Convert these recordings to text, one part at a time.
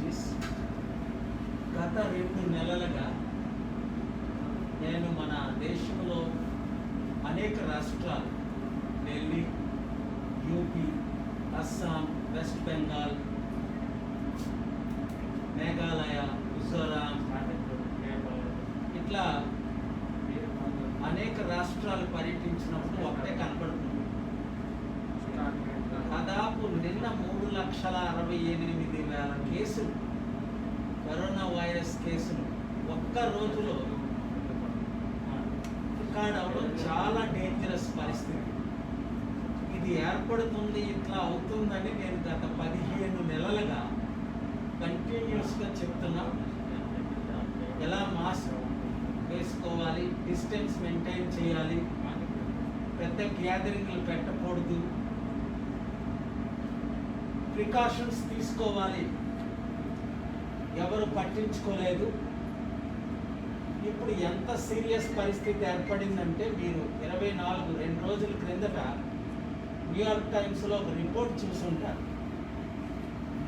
Justice. గత 2 నెలలుగా నేను మన దేశంలో అనేక రాష్ట్రాలు, ఢిల్లీ, యూపీ, అస్సాం, వెస్ట్ బెంగాల్, మేఘాలయ, మిజోరాం, ఇట్లా అనేక రాష్ట్రాలు పర్యటించినప్పుడు ఒకటే కనపడుతుంది. దాదాపు నిన్న 3,68,000 కేసులు, కరోనా వైరస్ కేసులు ఒక్క రోజులో రికార్డ్ అవ్వడం చాలా డేంజరస్ పరిస్థితి. ఇది ఏర్పడుతుంది, ఇట్లా అవుతుందని నేను గత 15 నెలలుగా కంటిన్యూస్గా చెప్తున్నా. ఎలా మాస్క్ వేసుకోవాలి, డిస్టెన్స్ మెయింటైన్ చేయాలి, పెద్ద గ్యాదరింగ్లు పెట్టకూడదు, ప్రికాషన్స్ తీసుకోవాలి. ఎవరు పట్టించుకోలేదు. ఇప్పుడు ఎంత సీరియస్ పరిస్థితి ఏర్పడిందంటే, మీరు 2 రోజుల క్రిందట న్యూయార్క్ టైమ్స్లో ఒక రిపోర్ట్ చూసుంటారు.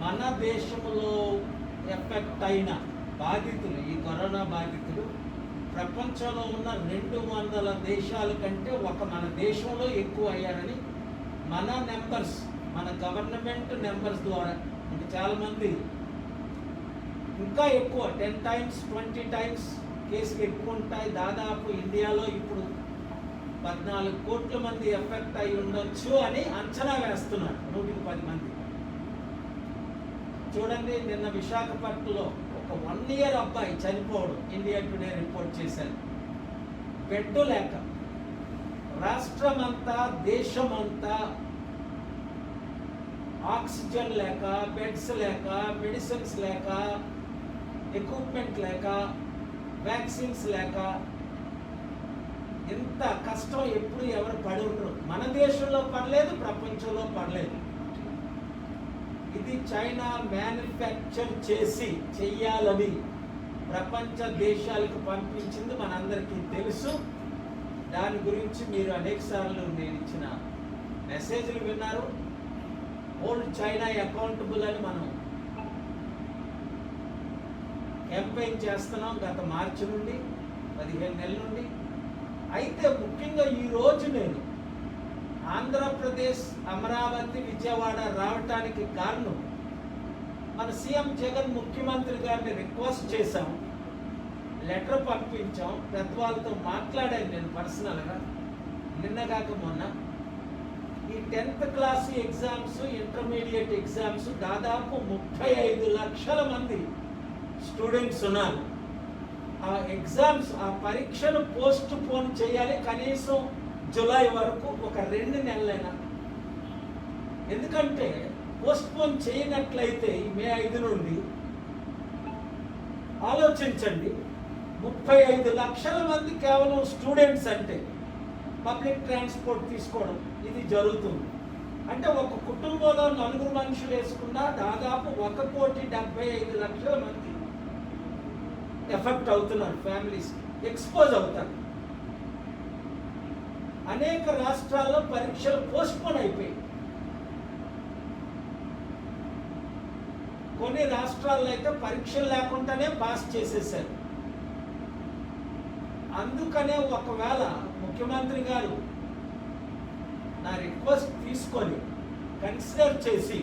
మన దేశంలో ఎఫెక్ట్ అయిన బాధితులు, ఈ కరోనా బాధితులు ప్రపంచంలో ఉన్న 200 దేశాల కంటే మన దేశంలో ఎక్కువ అయ్యారని మన నెంబర్స్, మన గవర్నమెంట్ నెంబర్స్ ద్వారా. అంటే చాలామంది ఇంకా ఎక్కువ 10 times 20 times కేసులు ఎక్కువ ఉంటాయి. దాదాపు ఇండియాలో ఇప్పుడు 14 కోట్ల మంది ఎఫెక్ట్ అయి ఉండొచ్చు అని అంచనా వేస్తున్నారు. 110 మంది. చూడండి, నిన్న విశాఖపట్నంలో ఒక 1 year అబ్బాయి చనిపోవడం ఇండియా టుడే రిపోర్ట్ చేశారు. బెడ్ లేక, రాష్ట్రమంతా, దేశమంతా ఆక్సిజన్ లేక, బెడ్స్ లేక, మెడిసిన్స్ లేక, ఎక్విప్మెంట్ లేక, వ్యాక్సిన్స్ లేక, ఎంత కష్టం ఎప్పుడు ఎవరు పడి ఉండరు. మన దేశంలో పడలేదు, ప్రపంచంలో పడలేదు. ఇది చైనా మ్యానుఫ్యాక్చర్ చేసి చెయ్యాలని ప్రపంచ దేశాలకు పంపించింది, మనందరికీ తెలుసు. దాని గురించి మీరు అనేక సార్లు నేను ఇచ్చిన మెసేజ్లు విన్నారు. ఓల్డ్ చైనా అకౌంటబుల్ అని మనం క్యాంపెయిన్ చేస్తున్నాం గత మార్చి నుండి, 15 నెలల నుండి. అయితే ముఖ్యంగా ఈరోజు నేను ఆంధ్రప్రదేశ్, అమరావతి, విజయవాడ రావటానికి కారణం, మన సీఎం జగన్ ముఖ్యమంత్రి గారిని రిక్వెస్ట్ చేశాం, లెటర్ పంపించాం, పెద్దవాళ్ళతో మాట్లాడాను నేను పర్సనల్గా నిన్నగాక మొన్న. ఈ 10th class exams, intermediate exams దాదాపు 35 లక్షల మంది స్టూడెంట్స్ ఉన్నారు. ఆ ఎగ్జామ్స్, ఆ పరీక్షను పోస్ట్ పోన్ చేయాలి కనీసం జూలై వరకు, ఒక 2 నెలలైనా. ఎందుకంటే పోస్ట్ పోన్ చేయనట్లయితే మే 5 నుండి ఆలోచించండి, 35 లక్షల మంది కేవలం స్టూడెంట్స్ అంటే పబ్లిక్ ట్రాన్స్పోర్ట్ తీసుకోవడం ఇది జరుగుతుంది. అంటే ఒక కుటుంబంలో 4 మనుషులు వేసుకున్నా దాదాపు 1,75,00,000 మంది ఎఫెక్ట్ అవుతున్నారు. ఫ్యామిలీస్ ఎక్స్పోజ్ అవుతారు. అనేక రాష్ట్రాల్లో పరీక్షలు పోస్ట్పోన్ అయిపోయాయి. కొన్ని రాష్ట్రాల్లో అయితే పరీక్షలు లేకుండానే పాస్ చేసేసారు. అందుకనే ఒకవేళ ముఖ్యమంత్రి గారు నా రిక్వెస్ట్ తీసుకొని కన్సిడర్ చేసి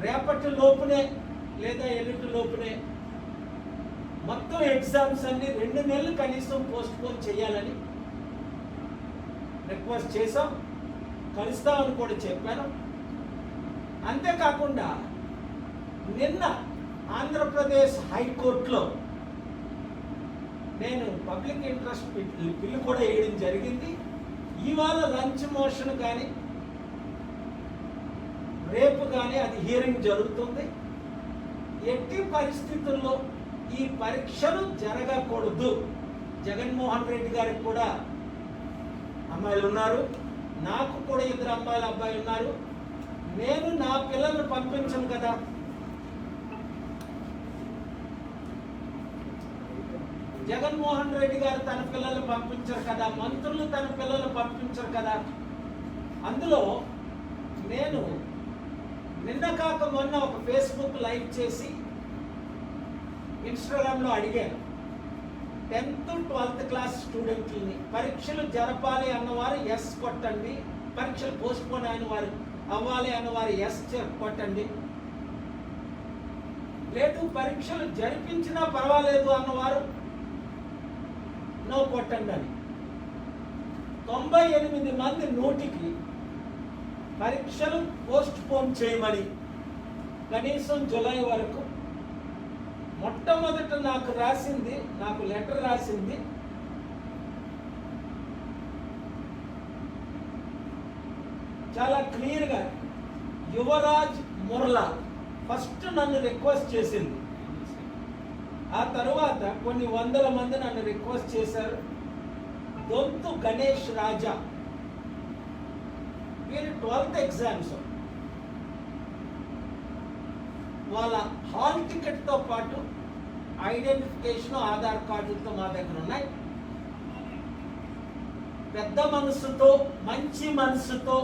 రేపటి లోపునే లేదా ఎల్లుండి లోపునే మొత్తం ఎగ్జామ్స్ అన్ని 2 నెలలు కనీసం పోస్ట్ పోన్ చేయాలని రిక్వెస్ట్ చేశాం. కలుస్తామని కూడా చెప్పాను. అంతేకాకుండా నిన్న ఆంధ్రప్రదేశ్ హైకోర్టులో నేను పబ్లిక్ ఇంట్రెస్ట్ బిల్లు కూడా వేయడం జరిగింది. ఇవాళ లంచ్ మోషన్ కానీ రేపు కానీ అది హియరింగ్ జరుగుతుంది. ఎట్టి పరిస్థితుల్లో ఈ పరీక్షలు జరగకూడదు. జగన్మోహన్ రెడ్డి గారికి కూడా అమ్మాయిలు ఉన్నారు, నాకు కూడా 2 అమ్మాయిలు అబ్బాయిలు ఉన్నారు. నేను నా పిల్లల్ని పంపించను కదా. జగన్మోహన్ రెడ్డి గారు తన పిల్లల్ని పంపించరు కదా, మంత్రులు తన పిల్లల్ని పంపించరు కదా. అందులో నేను నిన్న కాక మొన్న ఒక ఫేస్బుక్ లైవ్ చేసి ఇన్స్టాగ్రామ్లో అడిగాను, 10th 12th క్లాస్ స్టూడెంట్లని పరీక్షలు జరపాలి అన్నవారు ఎస్ కొట్టండి, పరీక్షలు పోస్ట్పోన్ అయిన వారు అవ్వాలి అన్నవారు ఎస్ కొట్టండి, లేదు పరీక్షలు జరిపించినా పర్వాలేదు అన్నవారు నో కొట్టండి అని. 98 మంది నోటికి పరీక్షలు పోస్ట్పోన్ చేయమని కనీసం జూలై వరకు మొట్టమొదట నాకు లెటర్ రాసింది చాలా క్లియర్గా యువరాజ్ మురళా ఫస్ట్ నన్ను రిక్వెస్ట్ చేసింది. ఆ తర్వాత కొన్ని వందల మంది నన్ను రిక్వెస్ట్ చేశారు. దొంతు గణేష్ రాజా, వీరి 12th ఎగ్జామ్స్ వాళ్ళ హాల్ టికెట్తో పాటు ఐడెంటిఫికేషన్ ఆధార్ కార్డులతో మా దగ్గర ఉన్నాయి. పెద్ద మనసుతో మంచి మనసుతో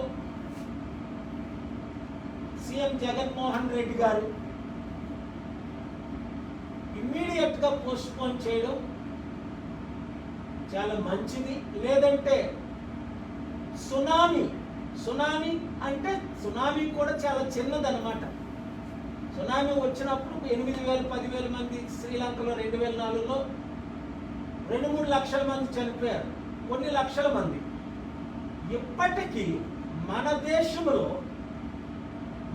సీఎం జగన్మోహన్ రెడ్డి గారు ఇమ్మీడియట్గా పోస్ట్పోన్ చేయడం చాలా మంచిది. లేదంటే సునామీ అంటే సునామీ కూడా చాలా చిన్నదన్నమాట. సునామీ వచ్చినప్పుడు 8,000 10,000 మంది శ్రీలంకలో 2004లో 2-3 లక్షల మంది చనిపోయారు, కొన్ని లక్షల మంది. ఇప్పటికీ మన దేశంలో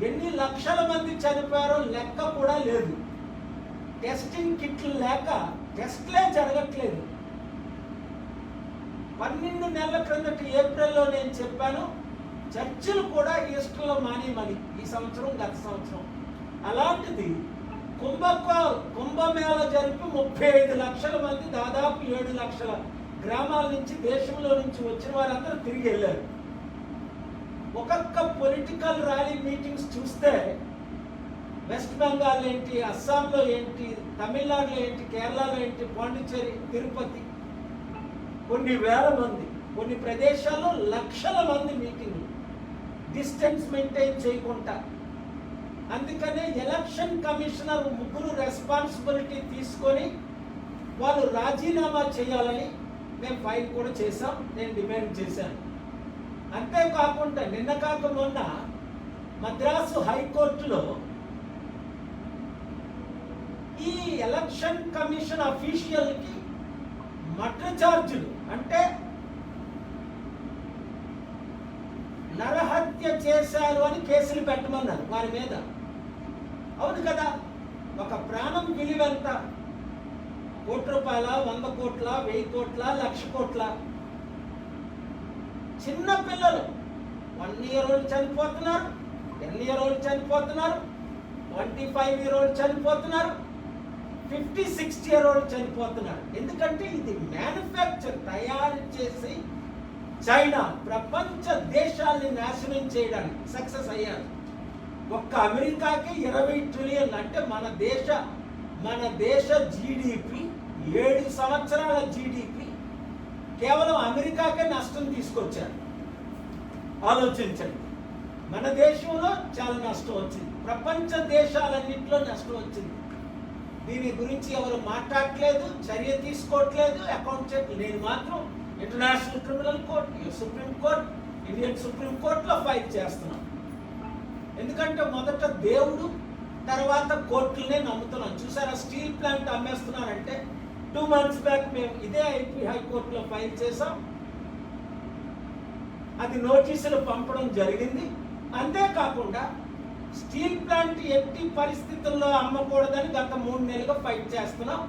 ఎన్ని లక్షల మంది చనిపోయారో లెక్క కూడా లేదు. టెస్టింగ్ కిట్లు లేక టెస్ట్లే జరగట్లేదు. 12 నెలల క్రిందట ఏప్రిల్లో నేను చెప్పాను, చర్చిలు కూడా ఈస్టర్లో మానేయమని, ఈ సంవత్సరం గత సంవత్సరం. అలాంటిది కుంభమేళ జరిపి 35 లక్షల మంది, దాదాపు 7 లక్షల గ్రామాల నుంచి దేశంలో నుంచి వచ్చిన వారందరూ తిరిగి వెళ్ళారు. ఒక్కొక్క పొలిటికల్ ర్యాలీ మీటింగ్స్ చూస్తే వెస్ట్ బెంగాల్ ఏంటి, అస్సాంలో ఏంటి, తమిళనాడులో ఏంటి, కేరళలో ఏంటి, పాండిచ్చేరి, తిరుపతి, కొన్ని వేల మంది, కొన్ని ప్రదేశాల్లో లక్షల మంది మీటింగ్లు, డిస్టెన్స్ మెయింటైన్ చేయకుండా. అందుకనే ఎలక్షన్ కమిషనర్ 3 రెస్పాన్సిబిలిటీ తీసుకొని వాళ్ళు రాజీనామా చేయాలని మేము ఫైల్ కూడా చేశాం, నేను డిమాండ్ చేశాను. అంతేకాకుండా నిన్న కాక మొన్న మద్రాసు హైకోర్టులో ఈ ఎలక్షన్ కమిషన్ అఫీషియల్కి మర్డర్ ఛార్జీలు అంటే నరహత్య చేశారు అని కేసులు పెట్టమన్నారు వారి మీద. అవును కదా, ఒక ప్రాణం విలువ ఎంత? ₹1 100 కోట్ల, 1000 కోట్ల, 1,00,000 కోట్ల. చిన్న పిల్లలు 1 year old చనిపోతున్నారు, 10 year old చనిపోతున్నారు, 25 year old చనిపోతున్నారు, 50 60 year old చనిపోతున్నారు. ఎందుకంటే ఇది మ్యానుఫ్యాక్చర్ తయారు చేసి చైనా ప్రపంచ దేశాన్ని నాశనం చేయడానికి సక్సెస్ అయ్యారు. ఒక్క అమెరికాకి 20 ట్రిలియన్ అంటే మన దేశ జీడిపి 7 సంవత్సరాల జీడిపి కేవలం అమెరికాకే నష్టం తీసుకొచ్చారు. ఆలోచించండి, మన దేశంలో చాలా నష్టం వచ్చింది, ప్రపంచ దేశాలన్నింటిలో నష్టం వచ్చింది. దీని గురించి ఎవరు మాట్లాడట్లేదు, చర్య తీసుకోవట్లేదు, అకౌంట్ చేయట్లేదు. నేను మాత్రం international criminal court, supreme court, Indian supreme కోర్టులో ఫైట్ చేస్తున్నాం. ఎందుకంటే మొదట దేవుడు, తర్వాత కోర్టులనే నమ్ముతున్నాం. చూసారా, స్టీల్ ప్లాంట్ అమ్మేస్తున్నారంటే 2 months బ్యాక్ మేము ఇదే ఐపీ హైకోర్టులో ఫైల్ చేసాం. అది నోటీసులు పంపడం జరిగింది. అంతేకాకుండా స్టీల్ ప్లాంట్ ఎట్టి పరిస్థితుల్లో అమ్మకూడదని గత 3 నెలలుగా ఫైట్ చేస్తున్నాం.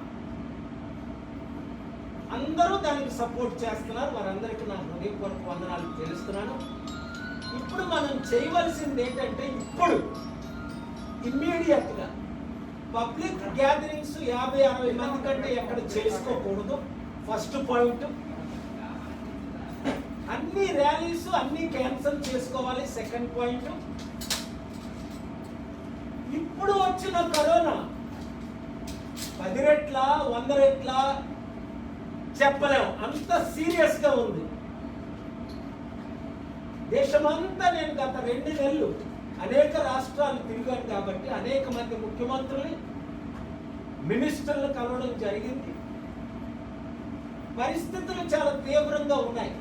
అందరూ దానికి సపోర్ట్ చేస్తున్నారు. వారందరికీ నా హృదయపూర్వక వందనాలు తెలుస్తున్నాను. ఇప్పుడు మనం చేయవలసింది ఏంటంటే, ఇప్పుడు ఇమ్మీడియట్గా పబ్లిక్ గ్యాదరింగ్స్ 50-60 మంది కంటే ఎక్కడ చేసుకోకూడదు. First point. అన్ని ర్యాలీస్ అన్ని క్యాన్సిల్ చేసుకోవాలి. సెకండ్ పాయింట్, ఇప్పుడు వచ్చిన కరోనా 10 రెట్ల 100 రెట్ల చెప్పలేము, అంత సీరియస్గా ఉంది. దేశమంతా నేను గత 2 నెలలు అనేక రాష్ట్రాలు తిరిగాను కాబట్టి అనేక మంది ముఖ్యమంత్రుల్ని, మినిస్టర్లు కలవడం జరిగింది. పరిస్థితులు చాలా తీవ్రంగా ఉన్నాయి.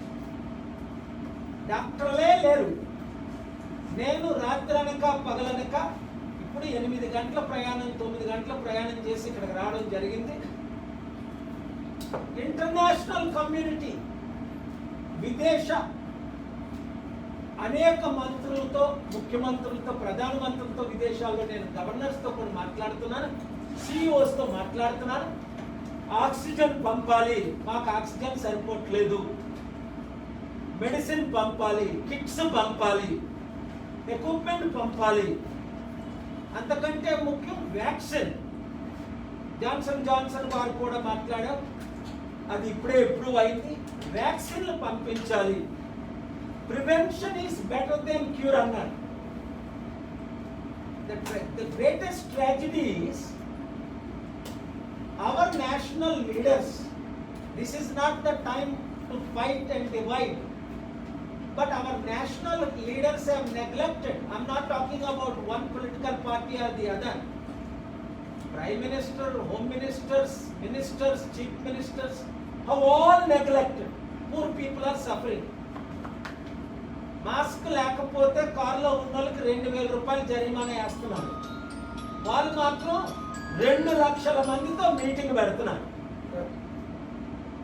డాక్టర్లే లేరు. నేను రాత్రనక పగలనక ఇప్పుడు 8 గంటల ప్రయాణం 9 గంటల ప్రయాణం చేసి ఇక్కడికి రావడం జరిగింది. ఇంటర్నేషనల్ కమ్యూనిటీ, విదేశ అనేక మంత్రులతో, ముఖ్యమంత్రులతో, ప్రధానమంత్రులతో, విదేశాల్లో నేను గవర్నర్స్తో కూడా మాట్లాడుతున్నాను, సిఇఓస్తో మాట్లాడుతున్నాను. ఆక్సిజన్ పంపాలి, మాకు ఆక్సిజన్ సరిపోవట్లేదు, మెడిసిన్ పంపాలి, కిట్స్ పంపాలి, ఎక్విప్మెంట్ పంపాలి, అంతకంటే ముఖ్యం వ్యాక్సిన్. జాన్సన్ వారు కూడా మాట్లాడారు, అది ఇప్పుడే అప్రూవ్ అయింది. వ్యాక్సిన్లు పంపించాలి. Prevention is better than cure అన్నారు. The greatest tragedy is our national leaders. This is not the time to fight and divide, but our national leaders have neglected. I'm not talking about one political party or the other. Prime Minister, Home Ministers, Ministers, Chief Ministers have all neglected. Poor people are suffering. Mask లేకపోతే కారులో ఉన్న వాళ్ళకి 2000 రూపాయలు జరిమానా వేస్తున్నారు. వాళ్ళు మాత్రం 2 లక్షల మందితో మీటింగ్ పెడుతున్నారు.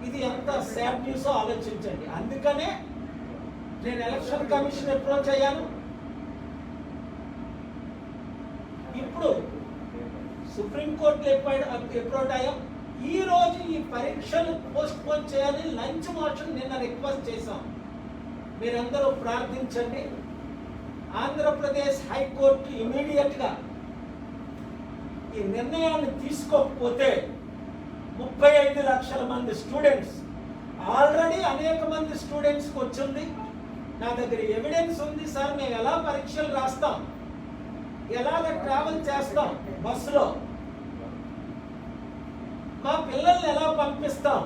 ఇది ఎంత సాడ్ న్యూస్ ఆలోచించండి. అందుకనే నేను ఎలక్షన్ కమిషన్ అప్రోచ్ అయ్యాను. ఇప్పుడు సుప్రీంకోర్టులో అప్రోచ్ అయ్యాం. ఈ రోజు ఈ పరీక్షలు పోస్ట్ పోన్ చేయాలి. లంచ్ మోషన్ నిన్న రిక్వెస్ట్ చేశాం. మీరందరూ ప్రార్థించండి. ఆంధ్రప్రదేశ్ హైకోర్టు ఇమీడియట్గా ఈ నిర్ణయాన్ని తీసుకోకపోతే 35 లక్షల మంది స్టూడెంట్స్, ఆల్రెడీ అనేక మంది స్టూడెంట్స్కి వచ్చింది. నా దగ్గర ఎవిడెన్స్ ఉంది. సార్ మేము ఎలా పరీక్షలు రాస్తాం, ఎలాగ ట్రావెల్ చేస్తాం, బస్సులో మా పిల్లల్ని ఎలా పంపిస్తాం,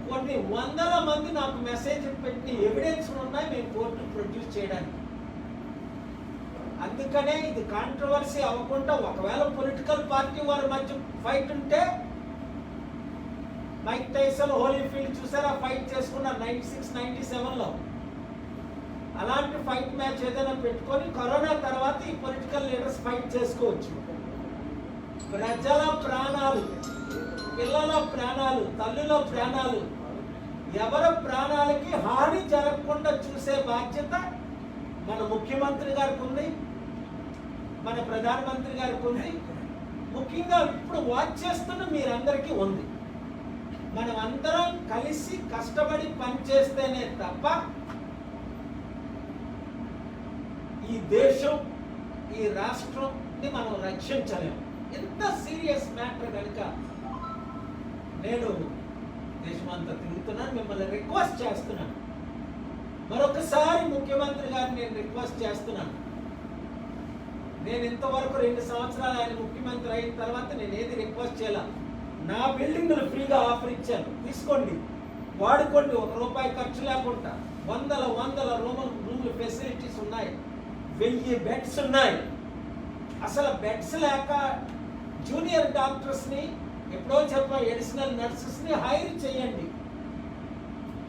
కొన్ని వందల మంది నాకు మెసేజ్ పెట్టి ఎవిడెన్స్ ఉన్నాయి మేము కోర్టు ప్రొడ్యూస్ చేయడానికి. అందుకనే ఇది కాంట్రవర్సీ అవ్వకుండా, ఒకవేళ పొలిటికల్ పార్టీ వారి మధ్య ఫైట్ ఉంటే, మైక్ టైసన్ హోలీఫీల్డ్ చూసారా ఫైట్ చేసుకున్న 96, 97లో, అలాంటి ఫైట్ మ్యాచ్ ఏదైనా పెట్టుకొని కరోనా తర్వాత ఈ పొలిటికల్ లీడర్స్ ఫైట్ చేసుకోవచ్చు. ప్రజల ప్రాణాలు, పిల్లల ప్రాణాలు, తల్లుల ప్రాణాలు, ఎవరి ప్రాణాలకి హాని జరగకుండా చూసే బాధ్యత మన ముఖ్యమంత్రి గారికి ఉంది, మన ప్రధానమంత్రి గారికి ఉంది, ముఖ్యంగా ఇప్పుడు వాచ్ చేస్తున్న మీరందరికీ ఉంది. మనం అందరం కలిసి కష్టపడి పనిచేస్తేనే తప్ప ఈ దేశం, ఈ రాష్ట్రంని మనం రక్షించలేము. ఎంత సీరియస్ మ్యాటర్ కనుక నేను దేశమంతా తిరుగుతున్నాను. మిమ్మల్ని రిక్వెస్ట్ చేస్తున్నాను, మరొకసారి ముఖ్యమంత్రి గారిని నేను రిక్వెస్ట్ చేస్తున్నాను. నేను ఇంతవరకు 2 సంవత్సరాలు ఆయన ముఖ్యమంత్రి అయిన తర్వాత నేను ఏది రిక్వెస్ట్ చేయాల. నా బిల్డింగ్లు ఫ్రీగా ఆఫర్ ఇచ్చాను, తీసుకోండి, వాడుకోండి, 1 రూపాయి ఖర్చు లేకుండా. వందల రూములు ఫెసిలిటీస్ ఉన్నాయి, 1000 బెడ్స్ ఉన్నాయి. అసలు బెడ్స్ లేక జూనియర్ డాక్టర్స్ని, ఎప్పుడో చెప్పా అడిషనల్ నర్సెస్ని హైర్ చేయండి.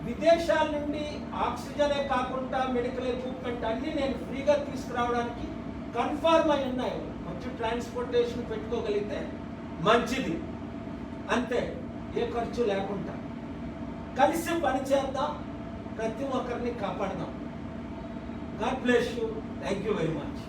విదేశాల నుండి ఆక్సిజనే కాకుండా మెడికల్ ఎక్విప్మెంట్ అన్నీ నేను ఫ్రీగా తీసుకురావడానికి కన్ఫర్మ్ అయి ఉన్నాయి. కొంచెం ట్రాన్స్పోర్టేషన్ పెట్టుకోగలిగితే మంచిది, అంతే, ఏ ఖర్చు లేకుండా. కలిసి పనిచేద్దాం, ప్రతి ఒక్కరిని కాపాడదాం. God bless you. Thank you very much.